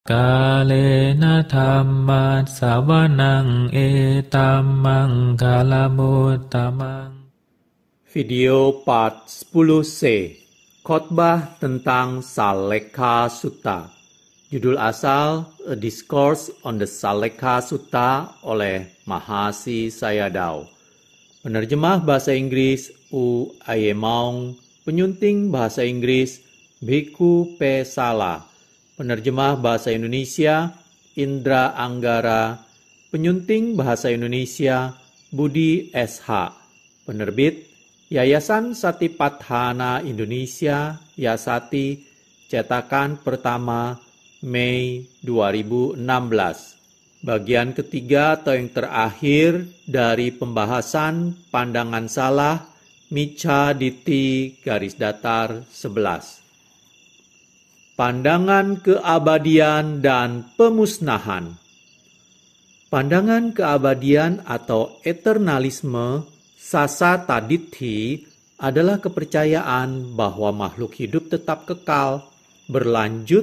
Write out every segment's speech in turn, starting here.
Kalena dhamma sawanang etamang kalamutamang. Video part 10C, khotbah tentang Salekha Sutta. Judul asal A Discourse on the Salekha Sutta oleh Mahasi Sayadaw. Penerjemah bahasa Inggris U. Ayemaung, penyunting bahasa Inggris Bhikkhu P. Sala. Penerjemah bahasa Indonesia Indra Anggara, penyunting bahasa Indonesia Budi S.H. Penerbit Yayasan Satipatthana Indonesia Yasati, cetakan pertama Mei 2016. Bagian ketiga atau yang terakhir dari pembahasan pandangan salah Micca Ditti _11. Pandangan keabadian dan pemusnahan. Pandangan keabadian atau eternalisme Sasata Ditti adalah kepercayaan bahwa makhluk hidup tetap kekal, berlanjut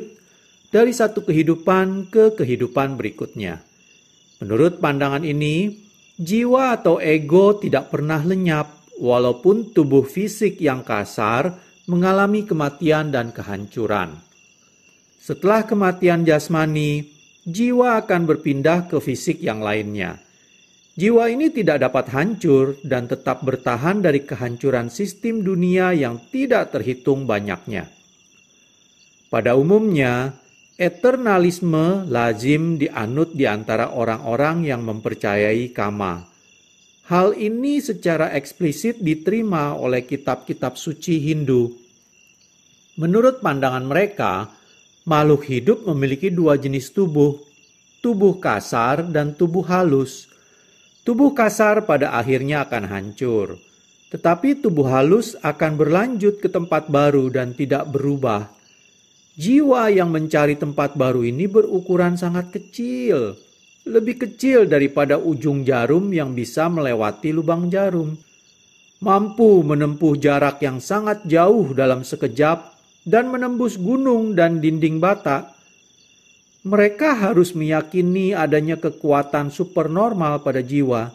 dari satu kehidupan ke kehidupan berikutnya. Menurut pandangan ini, jiwa atau ego tidak pernah lenyap walaupun tubuh fisik yang kasar mengalami kematian dan kehancuran. Setelah kematian jasmani, jiwa akan berpindah ke fisik yang lainnya. Jiwa ini tidak dapat hancur dan tetap bertahan dari kehancuran sistem dunia yang tidak terhitung banyaknya. Pada umumnya, eternalisme lazim dianut di antara orang-orang yang mempercayai kama. Hal ini secara eksplisit diterima oleh kitab-kitab suci Hindu. Menurut pandangan mereka, makhluk hidup memiliki dua jenis tubuh, tubuh kasar dan tubuh halus. Tubuh kasar pada akhirnya akan hancur, tetapi tubuh halus akan berlanjut ke tempat baru dan tidak berubah. Jiwa yang mencari tempat baru ini berukuran sangat kecil, lebih kecil daripada ujung jarum yang bisa melewati lubang jarum. Mampu menempuh jarak yang sangat jauh dalam sekejap dan menembus gunung dan dinding bata. Mereka harus meyakini adanya kekuatan supernormal pada jiwa,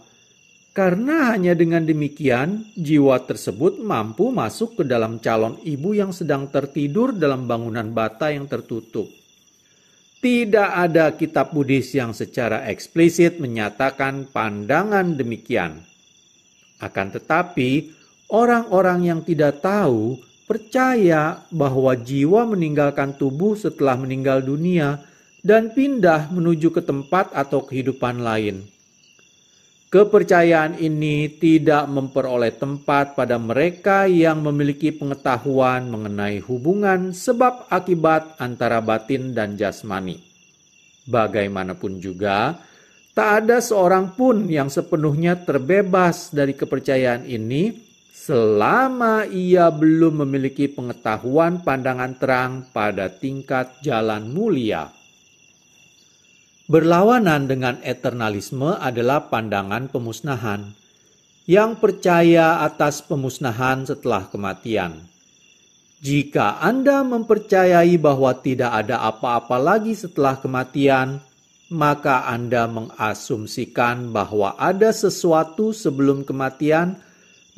karena hanya dengan demikian jiwa tersebut mampu masuk ke dalam calon ibu yang sedang tertidur dalam bangunan bata yang tertutup. Tidak ada kitab Buddhis yang secara eksplisit menyatakan pandangan demikian. Akan tetapi, orang-orang yang tidak tahu percaya bahwa jiwa meninggalkan tubuh setelah meninggal dunia dan pindah menuju ke tempat atau kehidupan lain. Kepercayaan ini tidak memperoleh tempat pada mereka yang memiliki pengetahuan mengenai hubungan sebab akibat antara batin dan jasmani. Bagaimanapun juga, tak ada seorang pun yang sepenuhnya terbebas dari kepercayaan ini selama ia belum memiliki pengetahuan pandangan terang pada tingkat jalan mulia. Berlawanan dengan eternalisme adalah pandangan pemusnahan, yang percaya atas pemusnahan setelah kematian. Jika Anda mempercayai bahwa tidak ada apa-apa lagi setelah kematian, maka Anda mengasumsikan bahwa ada sesuatu sebelum kematian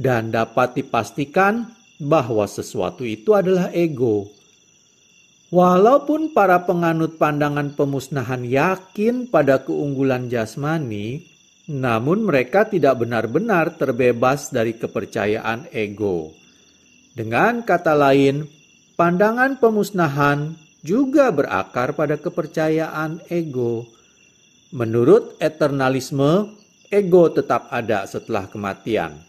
dan dapat dipastikan bahwa sesuatu itu adalah ego. Walaupun para penganut pandangan pemusnahan yakin pada keunggulan jasmani, namun mereka tidak benar-benar terbebas dari kepercayaan ego. Dengan kata lain, pandangan pemusnahan juga berakar pada kepercayaan ego. Menurut eternalisme, ego tetap ada setelah kematian.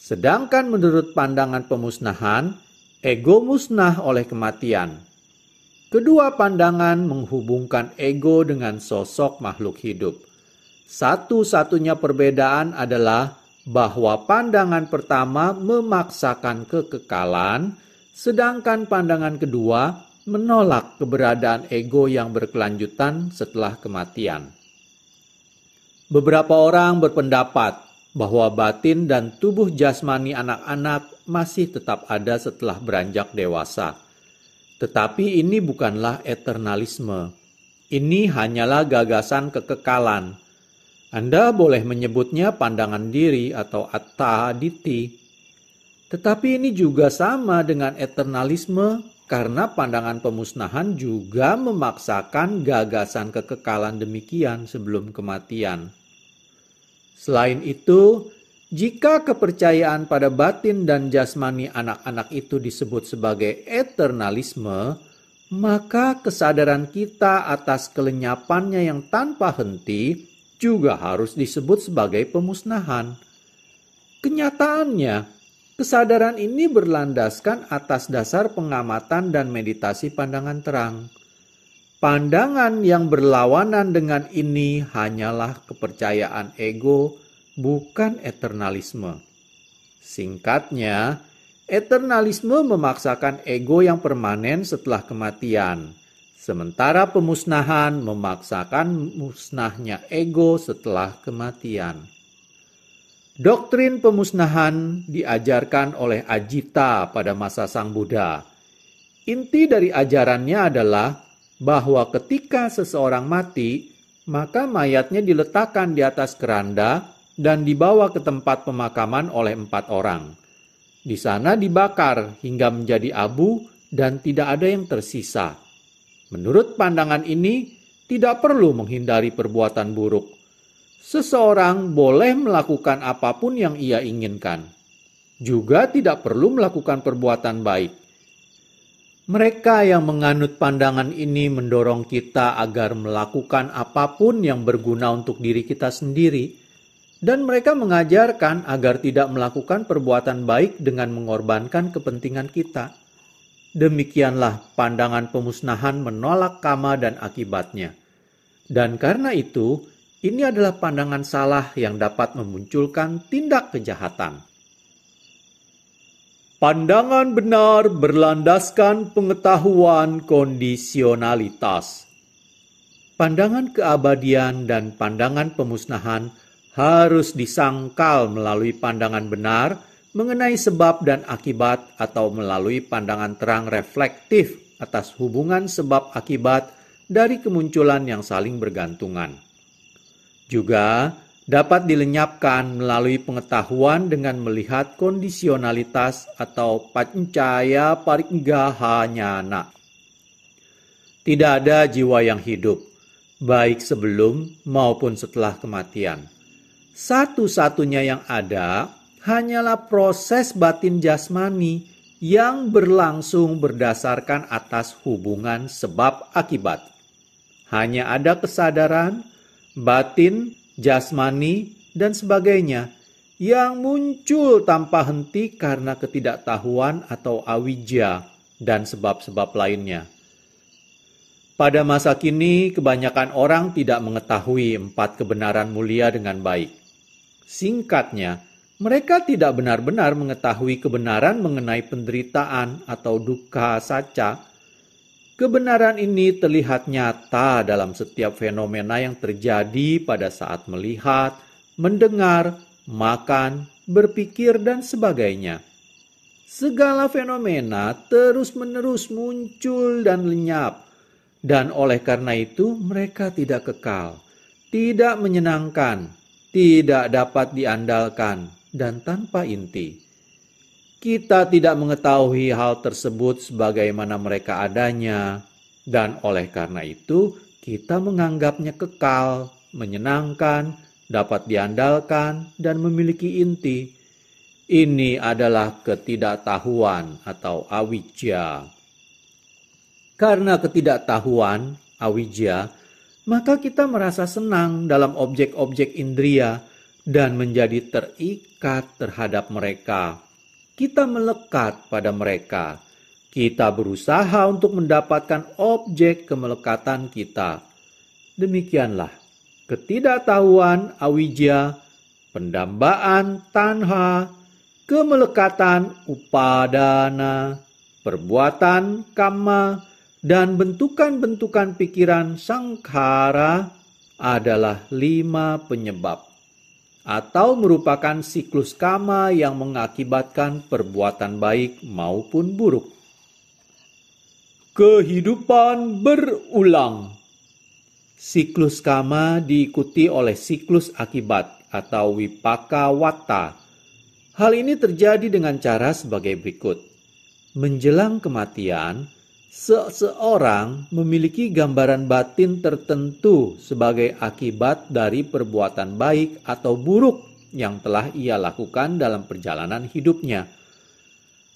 Sedangkan menurut pandangan pemusnahan, ego musnah oleh kematian. Kedua pandangan menghubungkan ego dengan sosok makhluk hidup. Satu-satunya perbedaan adalah bahwa pandangan pertama memaksakan kekekalan, sedangkan pandangan kedua menolak keberadaan ego yang berkelanjutan setelah kematian. Beberapa orang berpendapat bahwa batin dan tubuh jasmani anak-anak masih tetap ada setelah beranjak dewasa. Tetapi ini bukanlah eternalisme. Ini hanyalah gagasan kekekalan. Anda boleh menyebutnya pandangan diri atau atta ditti. Tetapi ini juga sama dengan eternalisme karena pandangan pemusnahan juga memaksakan gagasan kekekalan demikian sebelum kematian. Selain itu, jika kepercayaan pada batin dan jasmani anak-anak itu disebut sebagai eternalisme, maka kesadaran kita atas kelenyapannya yang tanpa henti juga harus disebut sebagai pemusnahan. Kenyataannya, kesadaran ini berlandaskan atas dasar pengamatan dan meditasi pandangan terang. Pandangan yang berlawanan dengan ini hanyalah kepercayaan ego, bukan eternalisme. Singkatnya, eternalisme memaksakan ego yang permanen setelah kematian, sementara pemusnahan memaksakan musnahnya ego setelah kematian. Doktrin pemusnahan diajarkan oleh Ajita pada masa Sang Buddha. Inti dari ajarannya adalah bahwa ketika seseorang mati, maka mayatnya diletakkan di atas keranda dan dibawa ke tempat pemakaman oleh 4 orang. Di sana dibakar hingga menjadi abu dan tidak ada yang tersisa. Menurut pandangan ini, tidak perlu menghindari perbuatan buruk. Seseorang boleh melakukan apapun yang ia inginkan. Juga tidak perlu melakukan perbuatan baik. Mereka yang menganut pandangan ini mendorong kita agar melakukan apapun yang berguna untuk diri kita sendiri. Dan mereka mengajarkan agar tidak melakukan perbuatan baik dengan mengorbankan kepentingan kita. Demikianlah pandangan pemusnahan menolak karma dan akibatnya. Dan karena itu, ini adalah pandangan salah yang dapat memunculkan tindak kejahatan. Pandangan benar berlandaskan pengetahuan kondisionalitas. Pandangan keabadian dan pandangan pemusnahan harus disangkal melalui pandangan benar mengenai sebab dan akibat atau melalui pandangan terang reflektif atas hubungan sebab akibat dari kemunculan yang saling bergantungan. Juga dapat dilenyapkan melalui pengetahuan dengan melihat kondisionalitas atau pancaya pariggaha nyana. Tidak ada jiwa yang hidup, baik sebelum maupun setelah kematian. Satu-satunya yang ada hanyalah proses batin jasmani yang berlangsung berdasarkan atas hubungan sebab akibat. Hanya ada kesadaran, batin, jasmani, dan sebagainya yang muncul tanpa henti karena ketidaktahuan atau awijja dan sebab-sebab lainnya. Pada masa kini, kebanyakan orang tidak mengetahui 4 kebenaran mulia dengan baik. Singkatnya, mereka tidak benar-benar mengetahui kebenaran mengenai penderitaan atau dukkha sacca. Kebenaran ini terlihat nyata dalam setiap fenomena yang terjadi pada saat melihat, mendengar, makan, berpikir, dan sebagainya. Segala fenomena terus-menerus muncul dan lenyap, dan oleh karena itu mereka tidak kekal, tidak menyenangkan, tidak dapat diandalkan, dan tanpa inti. Kita tidak mengetahui hal tersebut sebagaimana mereka adanya, dan oleh karena itu kita menganggapnya kekal, menyenangkan, dapat diandalkan, dan memiliki inti. Ini adalah ketidaktahuan atau awijja. Karena ketidaktahuan, awijja, maka kita merasa senang dalam objek-objek indria dan menjadi terikat terhadap mereka. Kita melekat pada mereka. Kita berusaha untuk mendapatkan objek kemelekatan kita. Demikianlah ketidaktahuan awijja, pendambaan tanha, kemelekatan upadana, perbuatan kamma, dan bentukan-bentukan pikiran sangkhara adalah 5 penyebab atau merupakan siklus kama yang mengakibatkan perbuatan baik maupun buruk. Kehidupan berulang. Siklus kama diikuti oleh siklus akibat atau wipaka watta. Hal ini terjadi dengan cara sebagai berikut. Menjelang kematian, seseorang memiliki gambaran batin tertentu sebagai akibat dari perbuatan baik atau buruk yang telah ia lakukan dalam perjalanan hidupnya.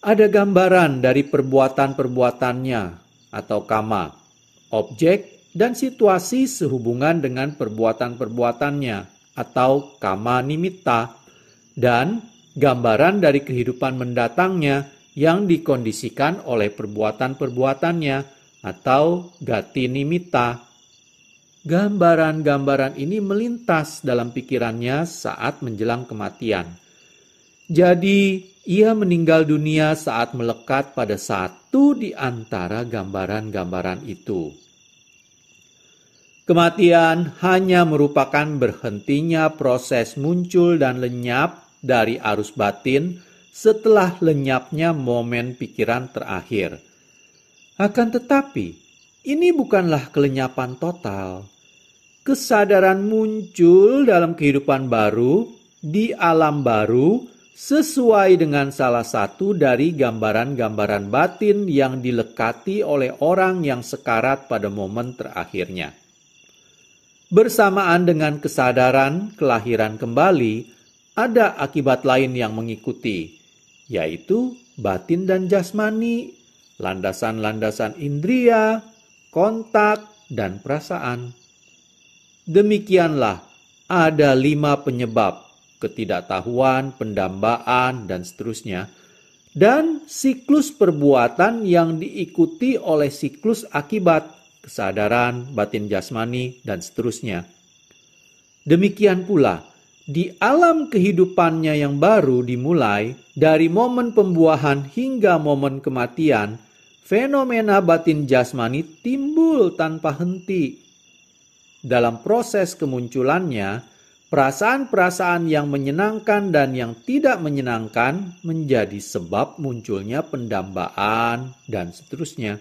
Ada gambaran dari perbuatan-perbuatannya atau kama, objek dan situasi sehubungan dengan perbuatan-perbuatannya atau kama nimitta, dan gambaran dari kehidupan mendatangnya yang dikondisikan oleh perbuatan-perbuatannya atau gati nimitta. Gambaran-gambaran ini melintas dalam pikirannya saat menjelang kematian. Jadi, ia meninggal dunia saat melekat pada satu di antara gambaran-gambaran itu. Kematian hanya merupakan berhentinya proses muncul dan lenyap dari arus batin setelah lenyapnya momen pikiran terakhir. Akan tetapi, ini bukanlah kelenyapan total. Kesadaran muncul dalam kehidupan baru, di alam baru, sesuai dengan salah satu dari gambaran-gambaran batin yang dilekati oleh orang yang sekarat pada momen terakhirnya. Bersamaan dengan kesadaran kelahiran kembali, ada akibat lain yang mengikuti, yaitu batin dan jasmani, landasan-landasan indria, kontak, dan perasaan. Demikianlah ada 5 penyebab, ketidaktahuan, pendambaan, dan seterusnya, dan siklus perbuatan yang diikuti oleh siklus akibat, kesadaran, batin jasmani, dan seterusnya. Demikian pula, di alam kehidupannya yang baru dimulai, dari momen pembuahan hingga momen kematian, fenomena batin jasmani timbul tanpa henti. Dalam proses kemunculannya, perasaan-perasaan yang menyenangkan dan yang tidak menyenangkan menjadi sebab munculnya pendambaan dan seterusnya.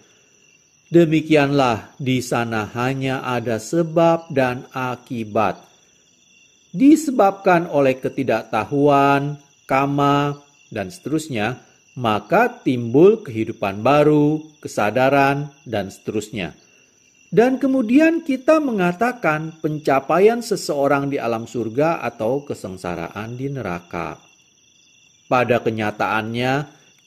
Demikianlah di sana hanya ada sebab dan akibat. Disebabkan oleh ketidaktahuan, kama, dan seterusnya, maka timbul kehidupan baru, kesadaran, dan seterusnya. Dan kemudian kita mengatakan pencapaian seseorang di alam surga atau kesengsaraan di neraka. Pada kenyataannya,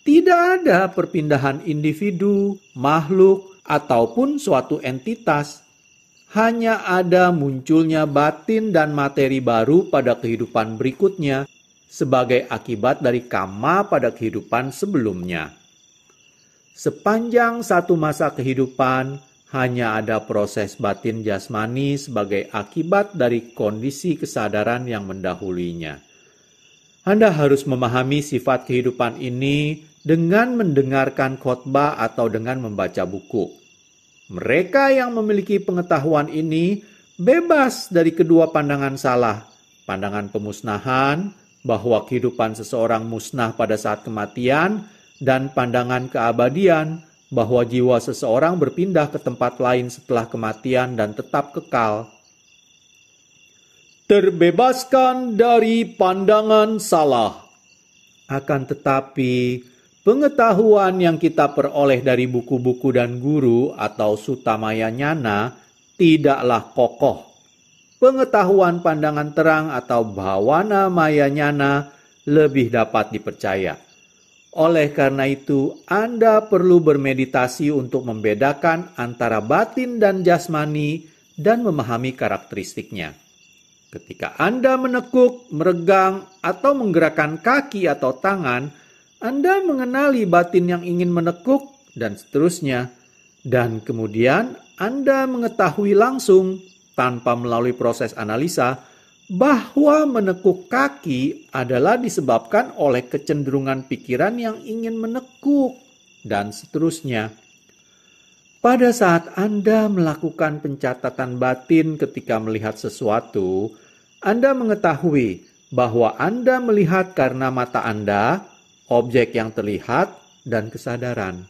tidak ada perpindahan individu, makhluk, ataupun suatu entitas. Hanya ada munculnya batin dan materi baru pada kehidupan berikutnya sebagai akibat dari kama pada kehidupan sebelumnya. Sepanjang satu masa kehidupan, hanya ada proses batin jasmani sebagai akibat dari kondisi kesadaran yang mendahulunya. Anda harus memahami sifat kehidupan ini dengan mendengarkan khotbah atau dengan membaca buku. Mereka yang memiliki pengetahuan ini bebas dari kedua pandangan salah. Pandangan pemusnahan, bahwa kehidupan seseorang musnah pada saat kematian, dan pandangan keabadian, bahwa jiwa seseorang berpindah ke tempat lain setelah kematian dan tetap kekal. Terbebaskan dari pandangan salah. Akan tetapi, pengetahuan yang kita peroleh dari buku-buku dan guru atau Sutamaya Nyana tidaklah kokoh. Pengetahuan pandangan terang atau Bhawana Maya Nyana lebih dapat dipercaya. Oleh karena itu, Anda perlu bermeditasi untuk membedakan antara batin dan jasmani dan memahami karakteristiknya. Ketika Anda menekuk, meregang, atau menggerakkan kaki atau tangan, Anda mengenali batin yang ingin menekuk, dan seterusnya. Dan kemudian Anda mengetahui langsung, tanpa melalui proses analisa, bahwa menekuk kaki adalah disebabkan oleh kecenderungan pikiran yang ingin menekuk, dan seterusnya. Pada saat Anda melakukan pencatatan batin ketika melihat sesuatu, Anda mengetahui bahwa Anda melihat karena mata Anda, objek yang terlihat, dan kesadaran.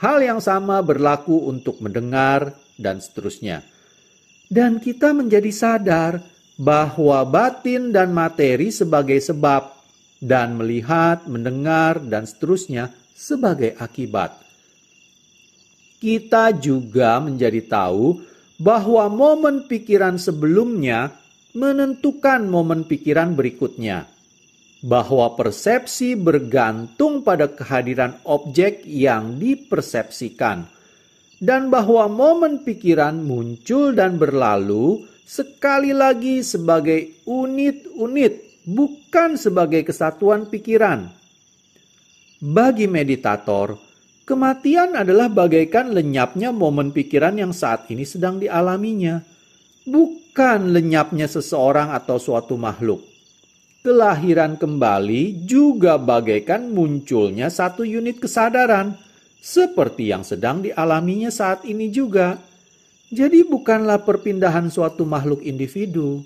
Hal yang sama berlaku untuk mendengar, dan seterusnya. Dan kita menjadi sadar bahwa batin dan materi sebagai sebab, dan melihat, mendengar, dan seterusnya sebagai akibat. Kita juga menjadi tahu bahwa momen pikiran sebelumnya menentukan momen pikiran berikutnya. Bahwa persepsi bergantung pada kehadiran objek yang dipersepsikan. Dan bahwa momen pikiran muncul dan berlalu sekali lagi sebagai unit-unit, bukan sebagai kesatuan pikiran. Bagi meditator, kematian adalah bagaikan lenyapnya momen pikiran yang saat ini sedang dialaminya, bukan lenyapnya seseorang atau suatu makhluk. Kelahiran kembali juga bagaikan munculnya satu unit kesadaran, seperti yang sedang dialaminya saat ini juga. Jadi bukanlah perpindahan suatu makhluk individu.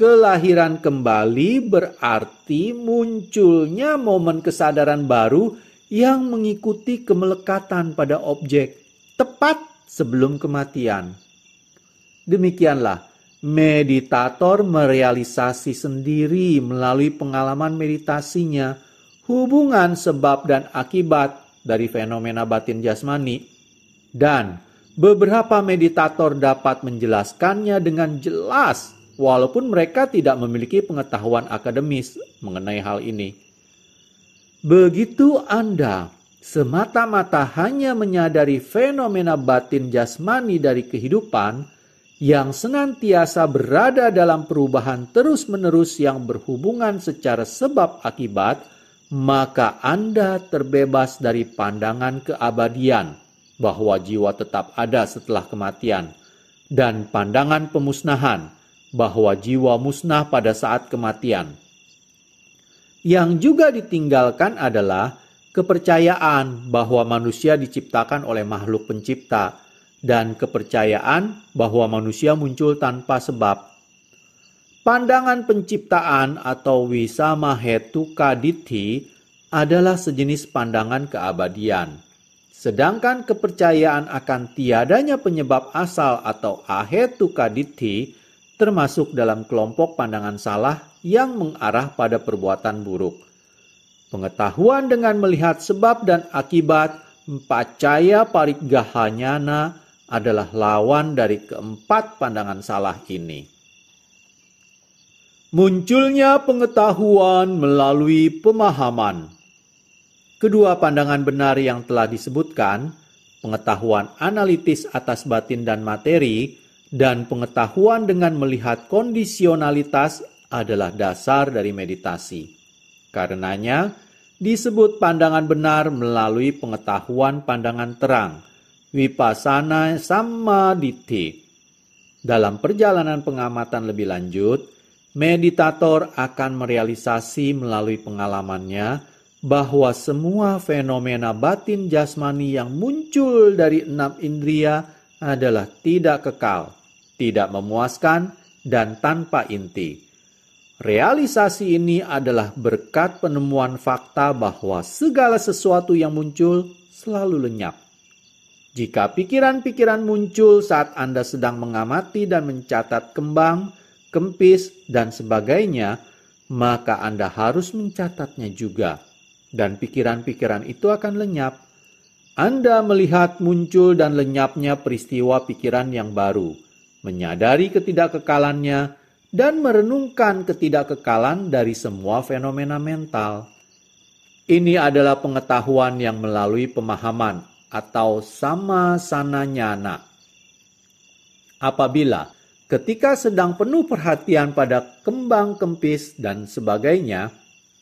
Kelahiran kembali berarti munculnya momen kesadaran baru yang mengikuti kemelekatan pada objek, tepat sebelum kematian. Demikianlah, meditator merealisasi sendiri melalui pengalaman meditasinya hubungan sebab dan akibat dari fenomena batin jasmani, dan beberapa meditator dapat menjelaskannya dengan jelas walaupun mereka tidak memiliki pengetahuan akademis mengenai hal ini. Begitu Anda semata-mata hanya menyadari fenomena batin jasmani dari kehidupan yang senantiasa berada dalam perubahan terus-menerus yang berhubungan secara sebab akibat, maka Anda terbebas dari pandangan keabadian bahwa jiwa tetap ada setelah kematian, dan pandangan pemusnahan bahwa jiwa musnah pada saat kematian. Yang juga ditinggalkan adalah kepercayaan bahwa manusia diciptakan oleh makhluk pencipta, dan kepercayaan bahwa manusia muncul tanpa sebab. Pandangan penciptaan atau Wisamahetuka Ditti adalah sejenis pandangan keabadian. Sedangkan kepercayaan akan tiadanya penyebab asal atau Ahetuka Ditti termasuk dalam kelompok pandangan salah yang mengarah pada perbuatan buruk. Pengetahuan dengan melihat sebab dan akibat Pacaya Pariggaha-nyana adalah lawan dari keempat pandangan salah ini. Munculnya pengetahuan melalui pemahaman. Kedua pandangan benar yang telah disebutkan, pengetahuan analitis atas batin dan materi, dan pengetahuan dengan melihat kondisionalitas adalah dasar dari meditasi. Karenanya, disebut pandangan benar melalui pengetahuan pandangan terang, Vipassana Sammaditthi. Dalam perjalanan pengamatan lebih lanjut, meditator akan merealisasi melalui pengalamannya bahwa semua fenomena batin jasmani yang muncul dari 6 indria adalah tidak kekal, tidak memuaskan, dan tanpa inti. Realisasi ini adalah berkat penemuan fakta bahwa segala sesuatu yang muncul selalu lenyap. Jika pikiran-pikiran muncul saat Anda sedang mengamati dan mencatat kembang, kempis, dan sebagainya, maka Anda harus mencatatnya juga. Dan pikiran-pikiran itu akan lenyap. Anda melihat muncul dan lenyapnya peristiwa pikiran yang baru, menyadari ketidakkekalannya, dan merenungkan ketidakkekalan dari semua fenomena mental. Ini adalah pengetahuan yang melalui pemahaman atau Sammasana-nyana. Apabila ketika sedang penuh perhatian pada kembang kempis dan sebagainya,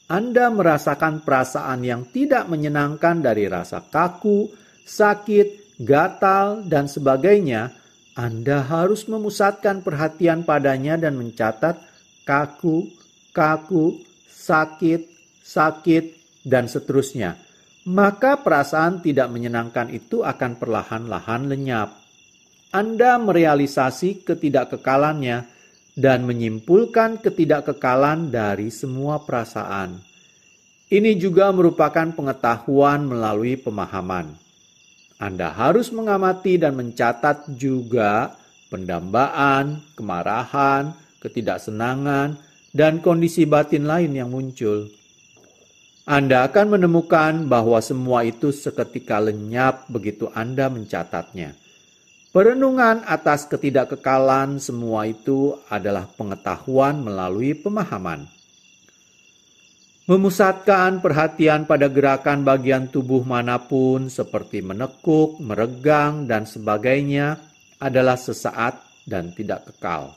Anda merasakan perasaan yang tidak menyenangkan dari rasa kaku, sakit, gatal, dan sebagainya, Anda harus memusatkan perhatian padanya dan mencatat kaku, kaku, sakit, sakit, dan seterusnya. Maka perasaan tidak menyenangkan itu akan perlahan-lahan lenyap. Anda merealisasi ketidakkekalannya dan menyimpulkan ketidakkekalan dari semua perasaan. Ini juga merupakan pengetahuan melalui pemahaman. Anda harus mengamati dan mencatat juga pendambaan, kemarahan, ketidaksenangan, dan kondisi batin lain yang muncul. Anda akan menemukan bahwa semua itu seketika lenyap begitu Anda mencatatnya. Perenungan atas ketidakkekalan semua itu adalah pengetahuan melalui pemahaman. Memusatkan perhatian pada gerakan bagian tubuh manapun seperti menekuk, meregang, dan sebagainya adalah sesaat dan tidak kekal.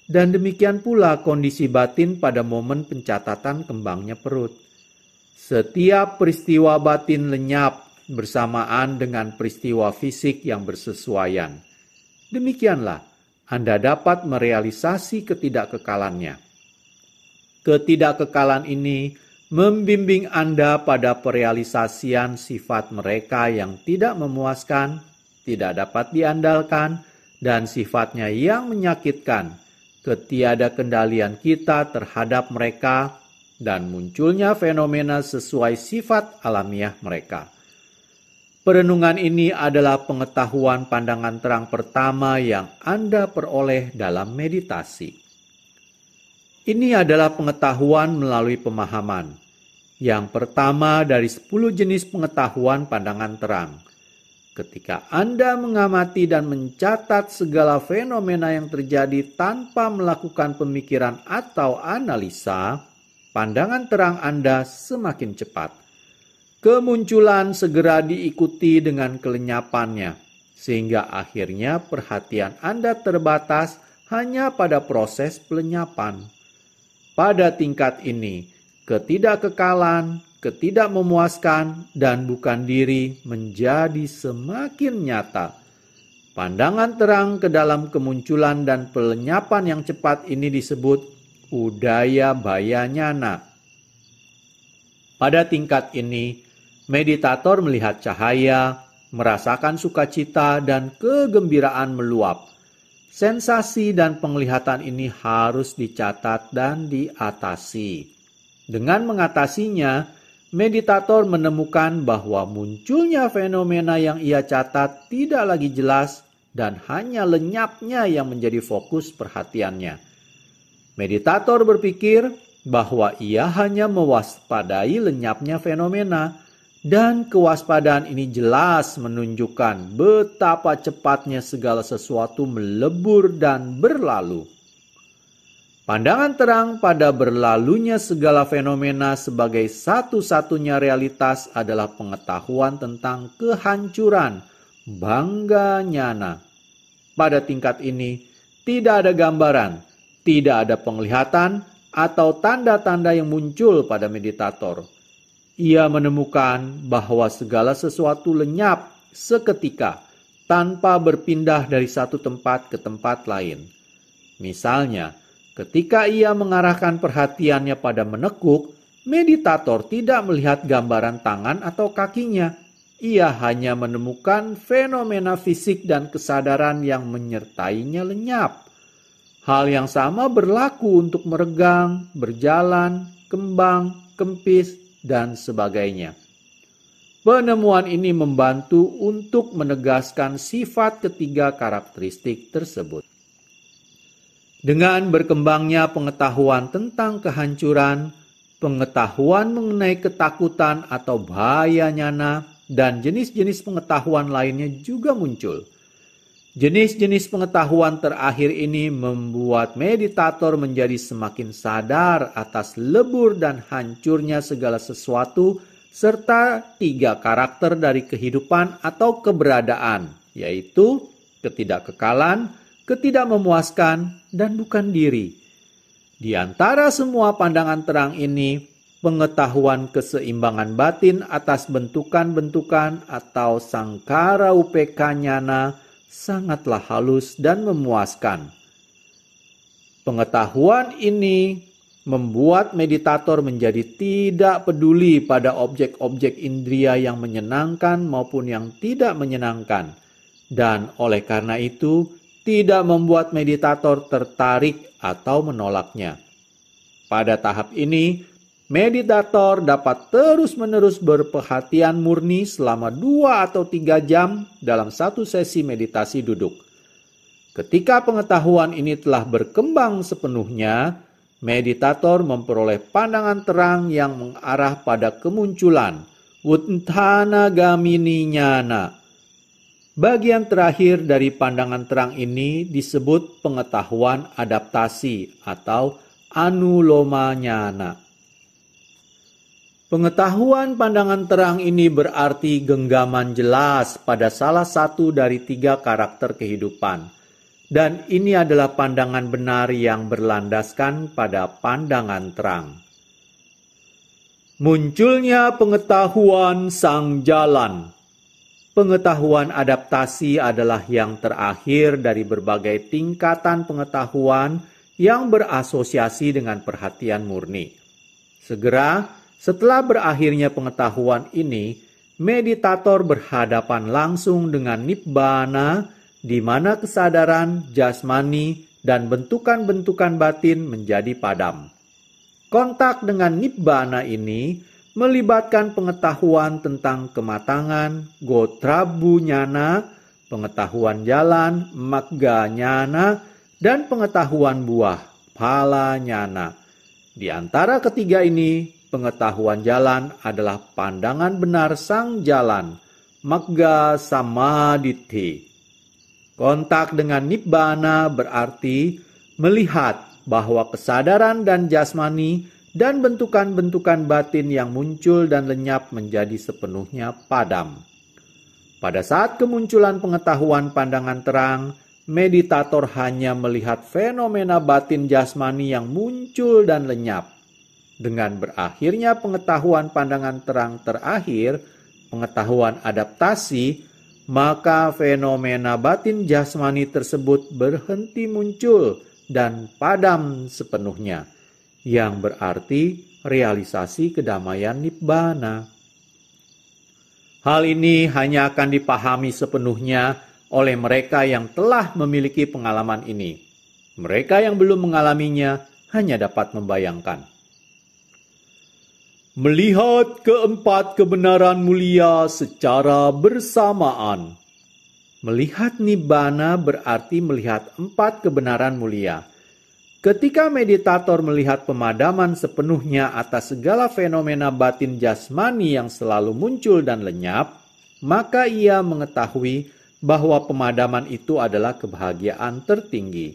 Dan demikian pula kondisi batin pada momen pencatatan kembangnya perut. Setiap peristiwa batin lenyap bersamaan dengan peristiwa fisik yang bersesuaian. Demikianlah Anda dapat merealisasi ketidakkekalannya. Ketidakkekalan ini membimbing Anda pada perealisasian sifat mereka yang tidak memuaskan, tidak dapat diandalkan, dan sifatnya yang menyakitkan, ketiadakendalian kita terhadap mereka, dan munculnya fenomena sesuai sifat alamiah mereka. Perenungan ini adalah pengetahuan pandangan terang pertama yang Anda peroleh dalam meditasi. Ini adalah pengetahuan melalui pemahaman. Yang pertama dari 10 jenis pengetahuan pandangan terang. Ketika Anda mengamati dan mencatat segala fenomena yang terjadi tanpa melakukan pemikiran atau analisa, pandangan terang Anda semakin cepat. Kemunculan segera diikuti dengan kelenyapannya, sehingga akhirnya perhatian Anda terbatas hanya pada proses pelenyapan. Pada tingkat ini, ketidakkekalan, ketidakmemuaskan, dan bukan diri menjadi semakin nyata. Pandangan terang ke dalam kemunculan dan pelenyapan yang cepat ini disebut Udaya Bayanyana. Pada tingkat ini, meditator melihat cahaya, merasakan sukacita dan kegembiraan meluap. Sensasi dan penglihatan ini harus dicatat dan diatasi. Dengan mengatasinya, meditator menemukan bahwa munculnya fenomena yang ia catat tidak lagi jelas dan hanya lenyapnya yang menjadi fokus perhatiannya. Meditator berpikir bahwa ia hanya mewaspadai lenyapnya fenomena, dan kewaspadaan ini jelas menunjukkan betapa cepatnya segala sesuatu melebur dan berlalu. Pandangan terang pada berlalunya segala fenomena sebagai satu-satunya realitas adalah pengetahuan tentang kehancuran, Bhangganyana. Pada tingkat ini, tidak ada gambaran, tidak ada penglihatan atau tanda-tanda yang muncul pada meditator. Ia menemukan bahwa segala sesuatu lenyap seketika tanpa berpindah dari satu tempat ke tempat lain. Misalnya, ketika ia mengarahkan perhatiannya pada menekuk, meditator tidak melihat gambaran tangan atau kakinya. Ia hanya menemukan fenomena fisik dan kesadaran yang menyertainya lenyap. Hal yang sama berlaku untuk meregang, berjalan, kembang, kempis, dan sebagainya. Penemuan ini membantu untuk menegaskan sifat ketiga karakteristik tersebut. Dengan berkembangnya pengetahuan tentang kehancuran, pengetahuan mengenai ketakutan atau Bhayanyana, dan jenis-jenis pengetahuan lainnya juga muncul. Jenis-jenis pengetahuan terakhir ini membuat meditator menjadi semakin sadar atas lebur dan hancurnya segala sesuatu serta 3 karakter dari kehidupan atau keberadaan, yaitu ketidakkekalan, ketidakmemuaskan, dan bukan diri. Di antara semua pandangan terang ini, pengetahuan keseimbangan batin atas bentukan-bentukan atau Sankara Upekanyana sangatlah halus dan memuaskan. Pengetahuan ini membuat meditator menjadi tidak peduli pada objek-objek indria yang menyenangkan maupun yang tidak menyenangkan, dan oleh karena itu tidak membuat meditator tertarik atau menolaknya. Pada tahap ini, meditator dapat terus-menerus berperhatian murni selama 2 atau 3 jam dalam satu sesi meditasi duduk. Ketika pengetahuan ini telah berkembang sepenuhnya, meditator memperoleh pandangan terang yang mengarah pada kemunculan Utthana Gamini Nyana. Bagian terakhir dari pandangan terang ini disebut pengetahuan adaptasi atau Anuloma Nyana. Pengetahuan pandangan terang ini berarti genggaman jelas pada salah satu dari 3 karakter kehidupan. Dan ini adalah pandangan benar yang berlandaskan pada pandangan terang. Munculnya pengetahuan sang jalan. Pengetahuan adaptasi adalah yang terakhir dari berbagai tingkatan pengetahuan yang berasosiasi dengan perhatian murni. Segera setelah berakhirnya pengetahuan ini, meditator berhadapan langsung dengan nibbana, di mana kesadaran, jasmani, dan bentukan-bentukan batin menjadi padam. Kontak dengan nibbana ini melibatkan pengetahuan tentang kematangan, gotrabu nyana, pengetahuan jalan, magga nyana, dan pengetahuan buah, phala nyana. Di antara ketiga ini, pengetahuan jalan adalah pandangan benar sang jalan, magga samadhi. Kontak dengan nibbana berarti melihat bahwa kesadaran dan jasmani dan bentukan-bentukan batin yang muncul dan lenyap menjadi sepenuhnya padam. Pada saat kemunculan pengetahuan pandangan terang, meditator hanya melihat fenomena batin jasmani yang muncul dan lenyap. Dengan berakhirnya pengetahuan pandangan terang terakhir, pengetahuan adaptasi, maka fenomena batin jasmani tersebut berhenti muncul dan padam sepenuhnya, yang berarti realisasi kedamaian nibbana. Hal ini hanya akan dipahami sepenuhnya oleh mereka yang telah memiliki pengalaman ini. Mereka yang belum mengalaminya hanya dapat membayangkan. Melihat keempat kebenaran mulia secara bersamaan. Melihat nibbana berarti melihat 4 kebenaran mulia. Ketika meditator melihat pemadaman sepenuhnya atas segala fenomena batin jasmani yang selalu muncul dan lenyap, maka ia mengetahui bahwa pemadaman itu adalah kebahagiaan tertinggi.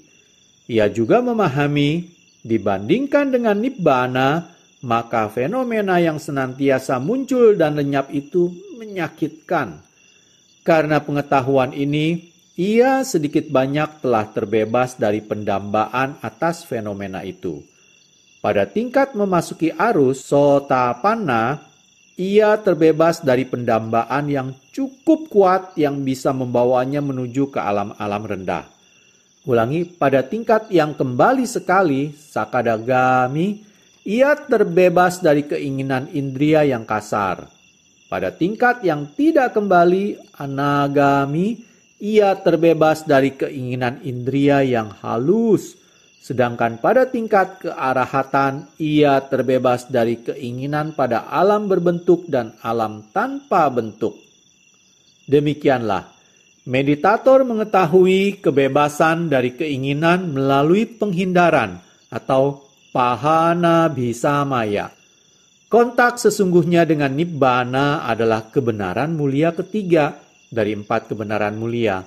Ia juga memahami, dibandingkan dengan nibbana, maka fenomena yang senantiasa muncul dan lenyap itu menyakitkan. Karena pengetahuan ini, ia sedikit banyak telah terbebas dari pendambaan atas fenomena itu. Pada tingkat memasuki arus sotapanna, ia terbebas dari pendambaan yang cukup kuat yang bisa membawanya menuju ke alam-alam rendah. Ulangi, pada tingkat yang kembali sekali, sakadagami, ia terbebas dari keinginan indria yang kasar. Pada tingkat yang tidak kembali, anagami, ia terbebas dari keinginan indria yang halus. Sedangkan pada tingkat kearahatan, ia terbebas dari keinginan pada alam berbentuk dan alam tanpa bentuk. Demikianlah, meditator mengetahui kebebasan dari keinginan melalui penghindaran atau pahana bisa maya. Kontak sesungguhnya dengan nibbana adalah kebenaran mulia ketiga dari 4 kebenaran mulia.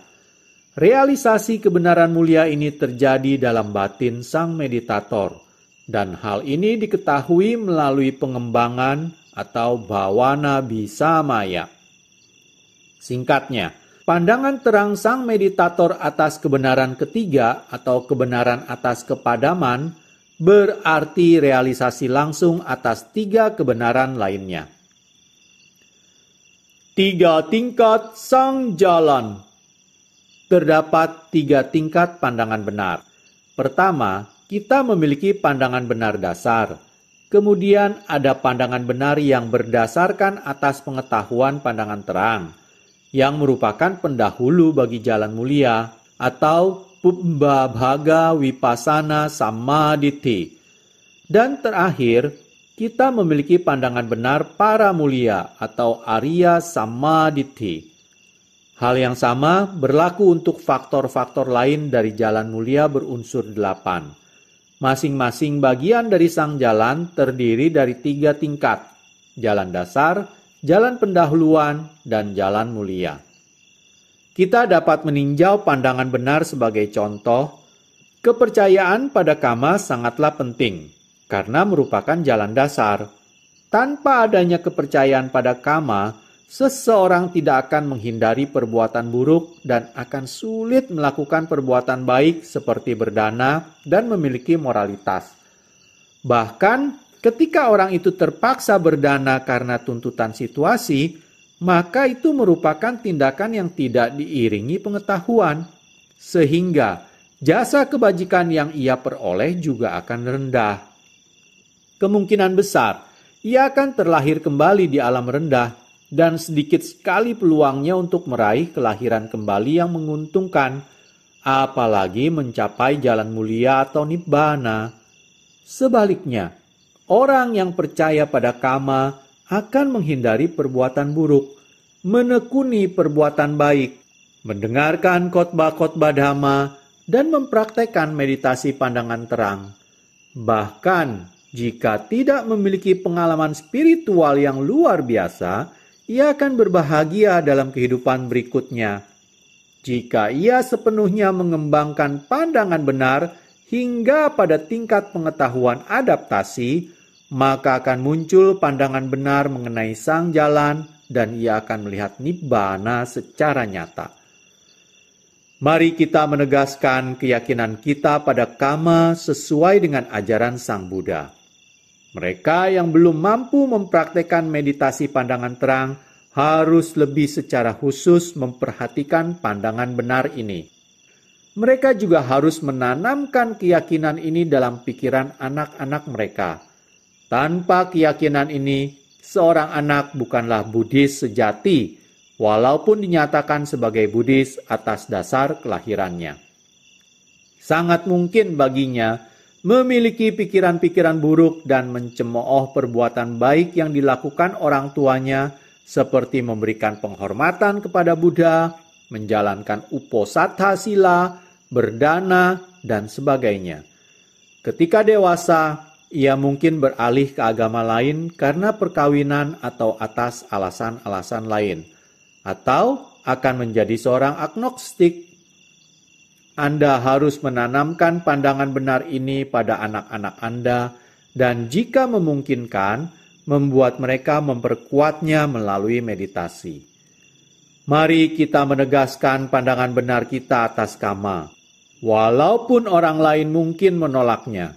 Realisasi kebenaran mulia ini terjadi dalam batin sang meditator, dan hal ini diketahui melalui pengembangan atau bhawana bisa maya. Singkatnya, pandangan terang sang meditator atas kebenaran ketiga atau kebenaran atas kepadaman berarti realisasi langsung atas 3 kebenaran lainnya. 3 tingkat sang jalan. Terdapat 3 tingkat pandangan benar. Pertama, kita memiliki pandangan benar dasar. Kemudian ada pandangan benar yang berdasarkan atas pengetahuan pandangan terang, yang merupakan pendahulu bagi jalan mulia atau Pubbabhaga Vipassana Samadhi. Dan terakhir, kita memiliki pandangan benar para mulia atau Arya Samadhi. Hal yang sama berlaku untuk faktor-faktor lain dari jalan mulia berunsur 8. Masing-masing bagian dari sang jalan terdiri dari 3 tingkat: jalan dasar, jalan pendahuluan, dan jalan mulia. Kita dapat meninjau pandangan benar sebagai contoh. Kepercayaan pada kama sangatlah penting, karena merupakan jalan dasar. Tanpa adanya kepercayaan pada kama, seseorang tidak akan menghindari perbuatan buruk dan akan sulit melakukan perbuatan baik seperti berdana dan memiliki moralitas. Bahkan ketika orang itu terpaksa berdana karena tuntutan situasi, maka itu merupakan tindakan yang tidak diiringi pengetahuan, sehingga jasa kebajikan yang ia peroleh juga akan rendah. Kemungkinan besar ia akan terlahir kembali di alam rendah, dan sedikit sekali peluangnya untuk meraih kelahiran kembali yang menguntungkan, apalagi mencapai jalan mulia atau nibbana. Sebaliknya, orang yang percaya pada kama akan menghindari perbuatan buruk, menekuni perbuatan baik, mendengarkan khotbah-khotbah dhamma, dan mempraktekkan meditasi pandangan terang. Bahkan, jika tidak memiliki pengalaman spiritual yang luar biasa, ia akan berbahagia dalam kehidupan berikutnya. Jika ia sepenuhnya mengembangkan pandangan benar hingga pada tingkat pengetahuan adaptasi, maka akan muncul pandangan benar mengenai sang jalan dan ia akan melihat nibbana secara nyata. Mari kita menegaskan keyakinan kita pada kama sesuai dengan ajaran Sang Buddha. Mereka yang belum mampu mempraktekkan meditasi pandangan terang harus lebih secara khusus memperhatikan pandangan benar ini. Mereka juga harus menanamkan keyakinan ini dalam pikiran anak-anak mereka. Tanpa keyakinan ini, seorang anak bukanlah Buddhis sejati, walaupun dinyatakan sebagai Buddhis atas dasar kelahirannya. Sangat mungkin baginya memiliki pikiran-pikiran buruk dan mencemooh perbuatan baik yang dilakukan orang tuanya, seperti memberikan penghormatan kepada Buddha, menjalankan uposatha sila, berdana, dan sebagainya. Ketika dewasa, ia mungkin beralih ke agama lain karena perkawinan atau atas alasan-alasan lain, atau akan menjadi seorang agnostik. Anda harus menanamkan pandangan benar ini pada anak-anak Anda, dan jika memungkinkan, membuat mereka memperkuatnya melalui meditasi. Mari kita menegaskan pandangan benar kita atas kama, walaupun orang lain mungkin menolaknya.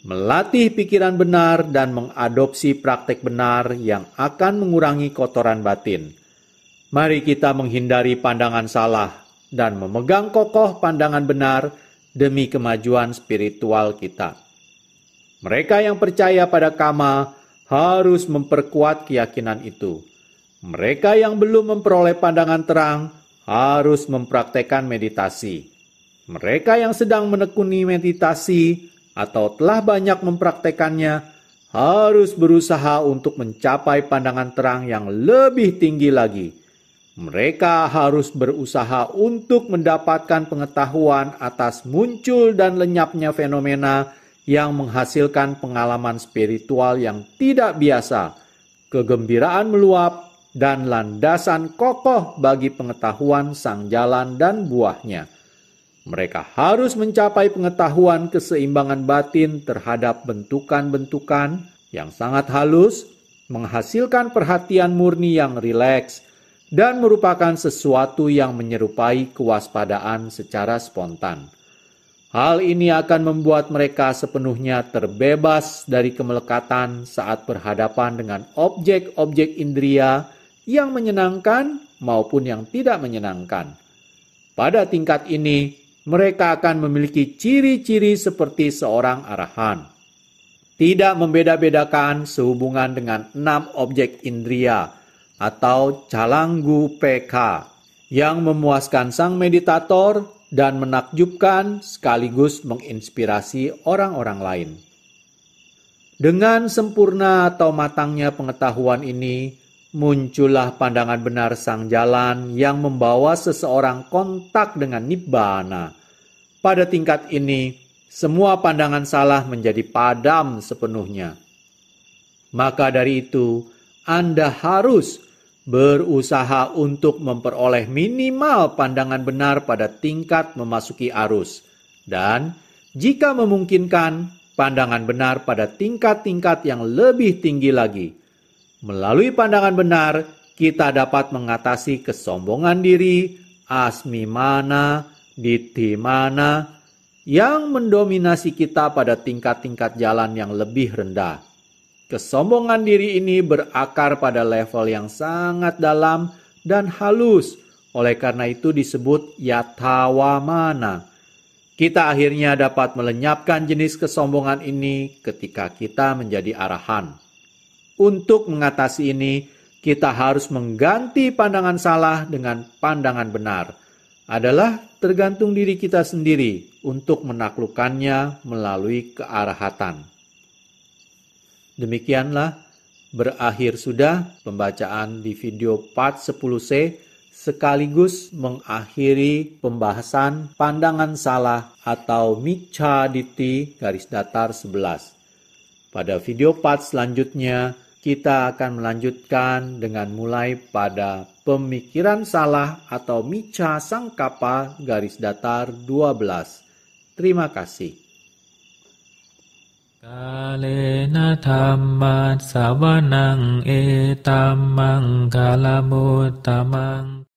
Melatih pikiran benar dan mengadopsi praktek benar yang akan mengurangi kotoran batin. Mari kita menghindari pandangan salah dan memegang kokoh pandangan benar demi kemajuan spiritual kita. Mereka yang percaya pada kama harus memperkuat keyakinan itu. Mereka yang belum memperoleh pandangan terang harus mempraktekkan meditasi. Mereka yang sedang menekuni meditasi atau telah banyak mempraktekannya harus berusaha untuk mencapai pandangan terang yang lebih tinggi lagi. Mereka harus berusaha untuk mendapatkan pengetahuan atas muncul dan lenyapnya fenomena yang menghasilkan pengalaman spiritual yang tidak biasa, kegembiraan meluap, dan landasan kokoh bagi pengetahuan sang jalan dan buahnya. Mereka harus mencapai pengetahuan keseimbangan batin terhadap bentukan-bentukan yang sangat halus, menghasilkan perhatian murni yang rileks, dan merupakan sesuatu yang menyerupai kewaspadaan secara spontan. Hal ini akan membuat mereka sepenuhnya terbebas dari kemelekatan saat berhadapan dengan objek-objek indria yang menyenangkan maupun yang tidak menyenangkan. Pada tingkat ini, mereka akan memiliki ciri-ciri seperti seorang arahan. Tidak membeda-bedakan sehubungan dengan 6 objek indria atau calanggu PK yang memuaskan sang meditator dan menakjubkan sekaligus menginspirasi orang-orang lain. Dengan sempurna atau matangnya pengetahuan ini, muncullah pandangan benar sang jalan yang membawa seseorang kontak dengan nibbana. Pada tingkat ini, semua pandangan salah menjadi padam sepenuhnya. Maka dari itu, Anda harus berusaha untuk memperoleh minimal pandangan benar pada tingkat memasuki arus. Dan jika memungkinkan, pandangan benar pada tingkat-tingkat yang lebih tinggi lagi. Melalui pandangan benar, kita dapat mengatasi kesombongan diri, asmimana, ditthimana, yang mendominasi kita pada tingkat-tingkat jalan yang lebih rendah. Kesombongan diri ini berakar pada level yang sangat dalam dan halus, oleh karena itu disebut yatawamana. Kita akhirnya dapat melenyapkan jenis kesombongan ini ketika kita menjadi arahan. Untuk mengatasi ini, kita harus mengganti pandangan salah dengan pandangan benar. Adalah tergantung diri kita sendiri untuk menaklukkannya melalui kearahatan. Demikianlah berakhir sudah pembacaan di video part 10C sekaligus mengakhiri pembahasan pandangan salah atau miccha ditthi _11. Pada video part selanjutnya kita akan melanjutkan dengan mulai pada pemikiran salah atau miccha sangkapa _12. Terima kasih. Kalena dhamma savanang etammang kalamuttamaଂ